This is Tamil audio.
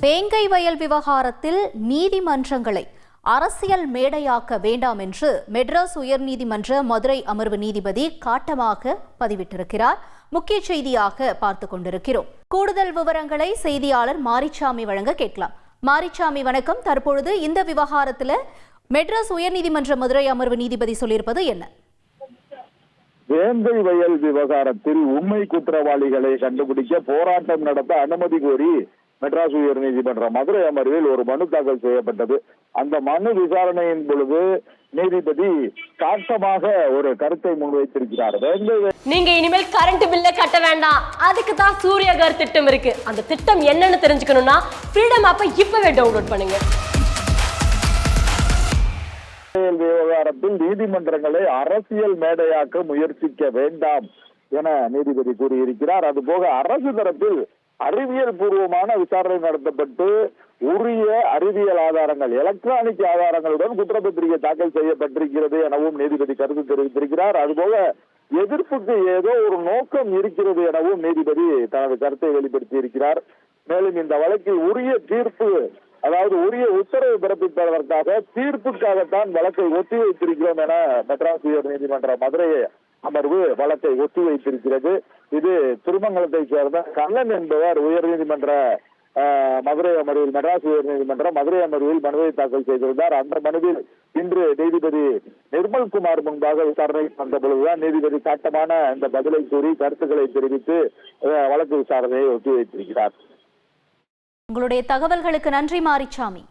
வேங்கை வயல் விவகாரத்தில் நீதிமன்றங்களை அரசியல் மேடையாக்க வேண்டாம் என்று மெட்ராஸ் உயர்நீதிமன்ற மதுரை அமர்வு நீதிபதி காட்டமாக பதிவிட்டிருக்கிறார். முக்கிய செய்தியாக பார்த்துக் கொண்டிருக்கிறோம். கூடுதல் விவரங்களை செய்தியாளர் மாரிச்சாமி வழங்க கேட்கலாம். மாரிச்சாமி வணக்கம். தற்பொழுது இந்த விவகாரத்தில் மெட்ராஸ் உயர்நீதிமன்ற மதுரை அமர்வு நீதிபதி சொல்லியிருப்பது என்ன? வேங்கை வயல் விவகாரத்தில் உண்மை குற்றவாளிகளை கண்டுபிடிக்க போராட்டம் நடத்த அனுமதி கோரி மெட்ராஸ் உயர்நீதிமன்ற மதுரை அமர்வில் ஒரு மனு தாக்கல் செய்யப்பட்டது. அந்த மனு விசாரணையின் பொழுது நீதிபதி காட்டமாக ஒரு கருத்தை முன்வைத்திருக்கிறார். நீங்க இனிமேல் கரண்ட் பில்ல கட்ட வேண்டாம், அதுக்கு தான் சூரியகர் திட்டம் இருக்கு. அந்த திட்டம் என்னன்னு தெரிஞ்சுக்கணும்னா ஃப்ரீடம் ஆப்பை இப்பவே டவுன்லோட் பண்ணுங்க. விவகாரத்தில் நீதிமன்றங்களை அரசியல் மேடையாக்க முயற்சிக்க வேண்டாம் என நீதிபதி கூறியிருக்கிறார். அதுபோக அரசு தரப்பில் அறிவியல் பூர்வமான விசாரணை நடத்தப்பட்டு உரிய அறிவியல் ஆதாரங்கள், எலக்ட்ரானிக் ஆதாரங்களுடன் குற்றப்பத்திரிகை தாக்கல் செய்யப்பட்டிருக்கிறது எனவும் நீதிபதி கருத்து தெரிவித்திருக்கிறார். அதுபோக எதிர்ப்புக்கு ஏதோ ஒரு நோக்கம் இருக்கிறது எனவும் நீதிபதி தனது கருத்தை வெளிப்படுத்தி இருக்கிறார். மேலும் இந்த வழக்கில் உரிய தீர்ப்பு, அதாவது உரிய உத்தரவு பிறப்பிப்பதற்காக தீர்ப்புக்காகத்தான் வழக்கை ஒத்தி வைத்திருக்கிறோம் என மெட்ராஸ் உயர் நீதிமன்ற மதுரை அமர்வு வழக்கை ஒத்தி வைத்திருக்கிறது. இது திருமங்கலத்தை சேர்ந்த கண்ணன் என்பவர் உயர்நீதிமன்ற மதுரை அமர்வில், மெட்ராஸ் உயர்நீதிமன்ற மதுரை அமர்வில் மனுவை தாக்கல் செய்திருந்தார். அந்த மனுவில் இன்று நீதிபதி நிர்மல்குமார் முன்பாக விசாரணை வந்த பொழுதுதான் நீதிபதி காட்டமான இந்த பதிலை கூறி கருத்துக்களை தெரிவித்து வழக்கு விசாரணையை ஒத்தி வைத்திருக்கிறார். உங்களுடைய தகவல்களுக்கு நன்றி மாரிச்சாமி.